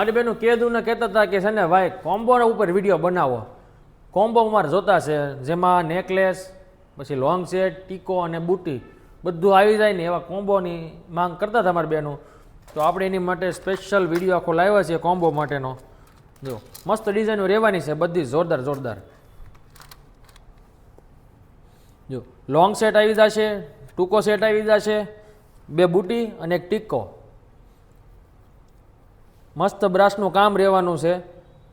મારી બેનું કીધું ને કહેતા હતા કે છે ને ભાઈ કોમ્બો ઉપર વિડીયો બનાવો. કોમ્બો અમારે જોતા છે જેમાં નેકલેસ પછી લોંગ સેટ ટીકો અને બુટી બધું આવી જાય ને એવા કોમ્બોની માંગ કરતા હતા મારી બેનું. તો આપણે એની માટે સ્પેશિયલ વિડીયો આખો લાવ્યા છીએ કોમ્બો માટેનો. જો મસ્ત ડિઝાઇનો રહેવાની છે બધી જોરદાર જોરદાર. જો લોંગ સેટ આવી જશે, ટૂંકો સેટ આવી જશે, 2 બુટી અને એક ટીકો. મસ્ત બ્રાસનું કામ રહેવાનું છે,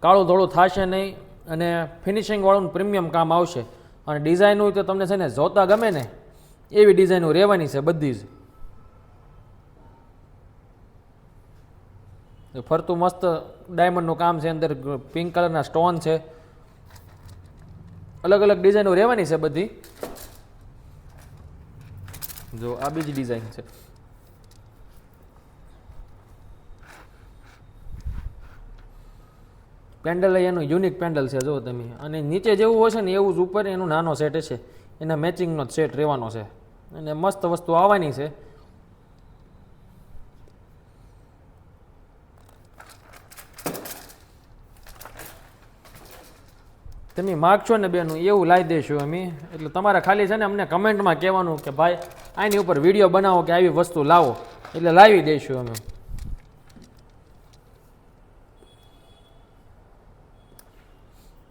કાળું ધોળું થશે નહીં અને ફિનિશિંગવાળું પ્રીમિયમ કામ આવશે. અને ડિઝાઇનું તો તમને છે ને જોતા ગમે ને એવી ડિઝાઇનો રહેવાની છે બધી જ. ફરતું મસ્ત ડાયમંડનું કામ છે, અંદર પિંક કલરના સ્ટોન છે, અલગ અલગ ડિઝાઇનો રહેવાની છે બધી. જો આ બીજી ડિઝાઇન છે. પેન્ડલ એનું યુનિક પેન્ડલ છે જો તમે. અને નીચે જેવું હશે ને એવું જ ઉપર એનું નાનો સેટ છે, એના મેચિંગનો જ સેટ રહેવાનો છે અને મસ્ત વસ્તુ આવવાની છે. તમે માગશો ને બેનું એવું લાવી દઈશું અમે. એટલે તમારે ખાલી છે ને અમને કમેન્ટમાં કહેવાનું કે ભાઈ આની ઉપર વિડીયો બનાવો કે આવી વસ્તુ લાવો, એટલે લાવી દઈશું અમે.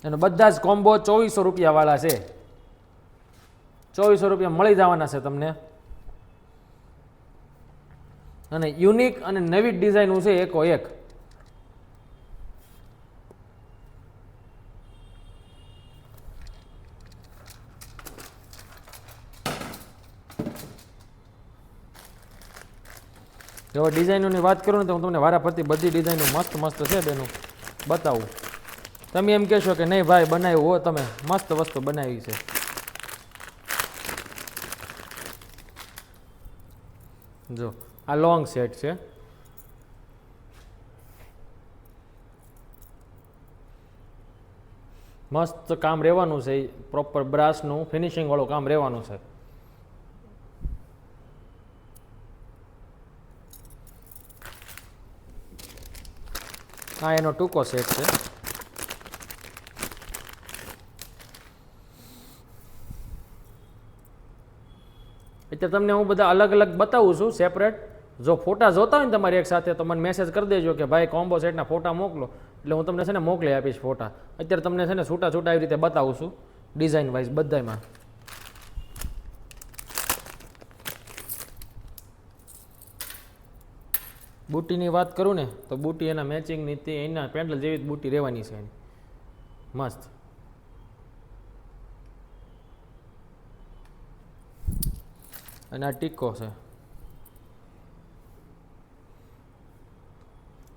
અને બધા જ કોમ્બો 2400 રૂપિયાવાળા છે. 2400 રૂપિયા મળી જવાના છે તમને. અને યુનિક અને નવી ડિઝાઇન છે એકો એક. જો ડિઝાઇનોની વાત કરું ને તો હું તમને વારા ફરતી બધી ડિઝાઇનો મસ્ત મસ્ત છે બેનું બતાવું. તમે એમ કહેશો કે નહીં ભાઈ બનાવ્યું હો, તમે મસ્ત વસ્તુ બનાવી છે. જો આ લોંગ સેટ છે, મસ્ત કામ રહેવાનું છે, પ્રોપર બ્રાસનું ફિનિશિંગ વાળું કામ રહેવાનું છે. આ એનો ટૂંકો સેટ છે. એટલે તમને હું બધા અલગ અલગ બતાવું છું સેપરેટ. જો ફોટા જોતા હોય ને તમારી એક સાથે તો મને મેસેજ કરી દેજો કે ભાઈ કોમ્બો સેટના ફોટા મોકલો, એટલે હું તમને છે ને મોકલી આપીશ ફોટા. અત્યારે તમને છે ને છૂટા છૂટા એવી રીતે બતાવું છું ડિઝાઇન વાઇઝ બધામાં. બુટીની વાત કરું ને તો બુટી એના મેચિંગની તે એના પેન્ડલ જેવી જ બુટી રહેવાની છે એની મસ્ત. અને આ ટીકો છે.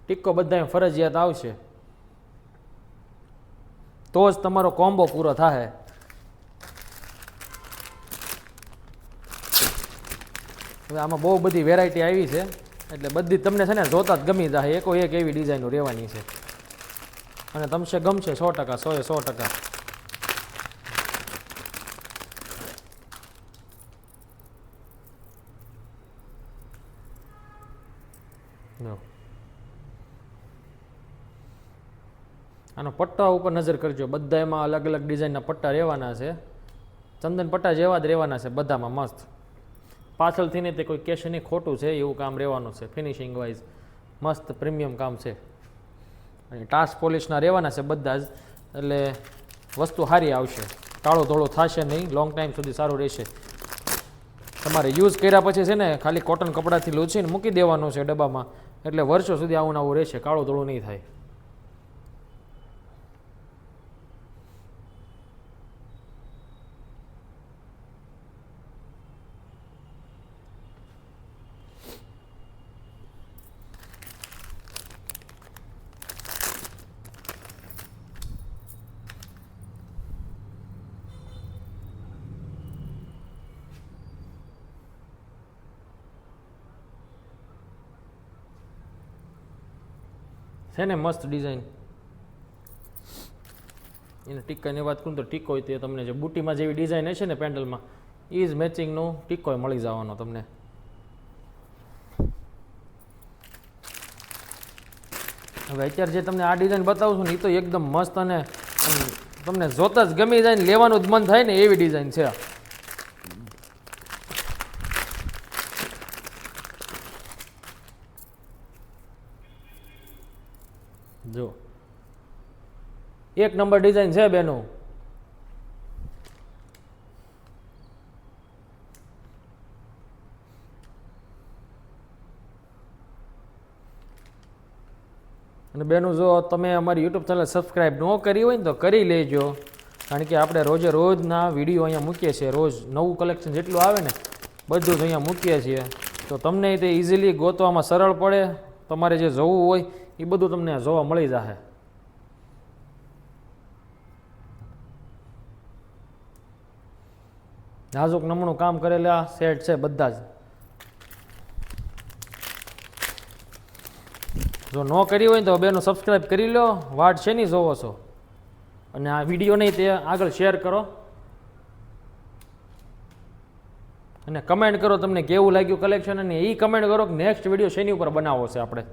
ટીકો બધા ફરજિયાત આવશે તો જ તમારો કોમ્બો પૂરો થાય. હવે આમાં બહુ બધી વેરાયટી આવી છે એટલે બધી તમને છે ને જોતા જ ગમી જાય. એકો એક એવી ડિઝાઇનો રહેવાની છે અને તમને ગમશે 100%, 100%. આનો પટ્ટા ઉપર નજર કરજો, બધા એમાં અલગ અલગ ડિઝાઇનના પટ્ટા રહેવાના છે, ચંદન પટ્ટા જેવા જ રહેવાના છે બધામાં મસ્ત. પાછળથી નહીં તે કોઈ કેશ નહીં ખોટું છે એવું કામ રહેવાનું છે. ફિનિશિંગ વાઇઝ મસ્ત પ્રીમિયમ કામ છે અને ટાસ્ક પોલિશના રહેવાના છે બધા જ. એટલે વસ્તુ સારી આવશે, કાળો ધોળો થશે નહીં, લોંગ ટાઈમ સુધી સારું રહેશે. તમારે યુઝ કર્યા પછી છે ને ખાલી કોટન કપડાથી લૂછીને મૂકી દેવાનું છે ડબ્બામાં, એટલે વર્ષો સુધી આવું આવું રહેશે, કાળો ધોળો નહીં થાય. છે ને મસ્ત ડિઝાઇન. એને ટીકાની વાત કરું તો ટીકો હોય તે તમને જે બુટીમાં જેવી ડિઝાઇન હશે ને પેન્ડલમાં એ જ મેચિંગનું ટીકો મળી જવાનો તમને. હવે અત્યારે જે તમને આ ડિઝાઇન બતાવું છું ને એ તો એકદમ મસ્ત અને તમને જોતા જ ગમી જાય ને લેવાનું જ મન થાય ને એવી ડિઝાઇન છે. જો એક નંબર ડિઝાઇન છે બેનો. અને બેનું જો તમે અમારી યુટ્યુબ ચેનલ સબસ્ક્રાઈબ ન કરી હોય ને તો કરી લેજો, કારણ કે આપણે રોજે રોજના વિડીયો અહીંયા મૂકીએ છીએ. રોજ નવું કલેક્શન જેટલું આવે ને બધું જ અહીંયા મૂકીએ છીએ, તો તમને તે ઇઝીલી ગોતવામાં સરળ પડે. તમારે જે જોવું હોય એ બધું તમને જોવા મળી જશે. નાજુક નમણું કામ કરેલા સેટ છે બધા જ. જો ન કરી હોય ને તો બેનો સબસ્ક્રાઈબ કરી લો. વાટ છે નહીં જોવો છો, અને આ વિડીયો નહીં તે આગળ શેર કરો અને કમેન્ટ કરો તમને કેવું લાગ્યું કલેક્શન, અને એ કમેન્ટ કરો કે નેક્સ્ટ વિડીયો શેની ઉપર બનાવવો છે આપણે.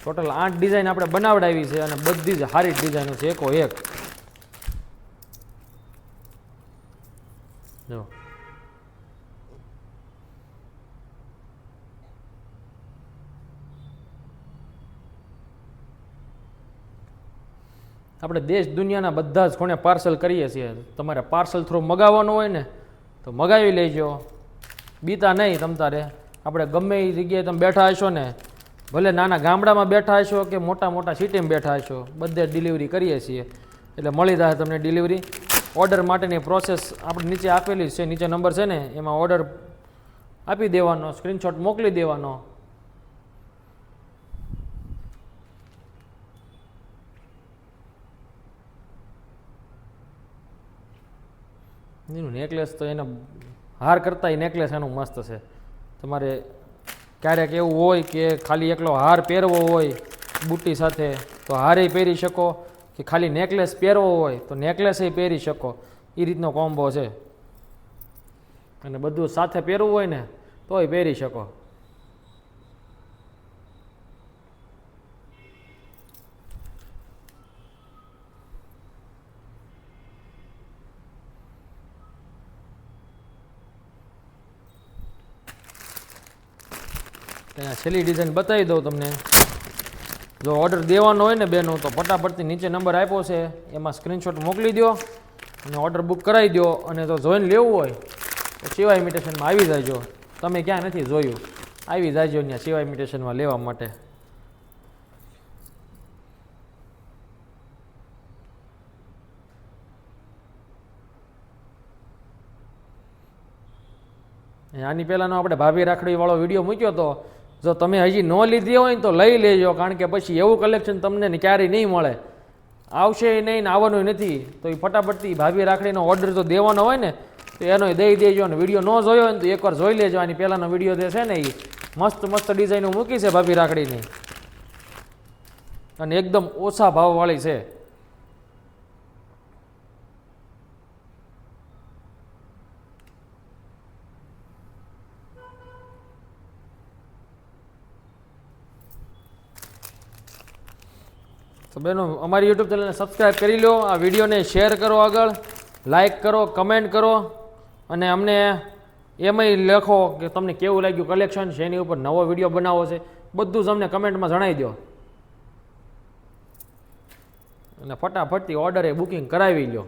ટોટલ 8 ડિઝાઇન આપણે બનાવડાવી છે અને બધી જ સારી ડિઝાઇનો છે એકો એક. જો આપણે દેશ દુનિયાના બધા જ ખૂણે પાર્સલ કરીએ છીએ. તમારે પાર્સલ થ્રુ મગાવવાનું હોય ને તો મગાવી લેજો, બીતા નહીં તમ તારે. આપણે ગમે એ જગ્યાએ તમે બેઠા હશો ને, ભલે નાના ગામડામાં બેઠા હશો કે મોટા મોટા સિટીમાં બેઠા હશો, બધે ડિલિવરી કરીએ છીએ. એટલે મળી જશે તમને ડિલિવરી. ઓર્ડર માટેની પ્રોસેસ આપણે નીચે આપેલી છે, નીચે નંબર છે ને એમાં ઓર્ડર આપી દેવાનો, સ્ક્રીનશોટ મોકલી દેવાનો. એનું નેકલેસ તો એને હાર કરતા એ નેકલેસ એનું મસ્ત છે. તમારે ક્યારેક એવું હોય કે ખાલી એકલો હાર પહેરવો હોય બુટ્ટી સાથે તો હારે પહેરી શકો, કે ખાલી નેકલેસ પહેરવો હોય તો નેકલેસે પહેરી શકો. એ રીતનો કોમ્બો છે, અને બધું સાથે પહેરવું હોય ને તોય પહેરી શકો. ત્યાં છેલ્લી ડિઝાઇન બતાવી દઉં તમને. જો ઓર્ડર દેવાનો હોય ને બેનો તો ફટાફટથી નીચે નંબર આપ્યો છે એમાં સ્ક્રીનશોટ મોકલી દો અને ઓર્ડર બુક કરાવી દો. અને તો જોઈને લેવું હોય તો શિવા ઇમિટેશનમાં આવી જાયજો. તમે ક્યાં નથી જોયું, આવી જાયજો ત્યાં શિવા ઇમિટેશનમાં લેવા માટે. આની પહેલાંનો આપણે ભાભી રાખડીવાળો વિડીયો મૂક્યો હતો. જો તમે હજી ન લીધી હોય ને તો લઈ લેજો, કારણ કે પછી એવું કલેક્શન તમને ક્યારેય નહીં મળે. આવશે નહીં ને આવવાનું નથી, તો એ ફટાફટથી ભાભી રાખડીનો ઓર્ડર જો દેવાનો હોય ને તો એનો દઈ દેજો. અને વિડીયો ન જોયો હોય ને તો એકવાર જોઈ લેજો. આની પહેલાંનો વિડીયો જે છે ને એ મસ્ત મસ્ત ડિઝાઇનો મૂકી છે ભાભી રાખડીની, અને એકદમ ઓછા ભાવવાળી છે. તો બેનો અમારી યુટ્યુબ ચેનલને સબસ્ક્રાઈબ કરી લો, આ વિડીયોને શેર કરો, આગળ લાઈક કરો, કમેન્ટ કરો, અને અમને એમાંય લખો કે તમને કેવું લાગ્યું કલેક્શન છે, એની ઉપર નવો વિડીયો બનાવો છે, બધું જ અમને કમેન્ટમાં જણાવી દો. અને ફટાફટથી ઓર્ડરે બુકિંગ કરાવી લો.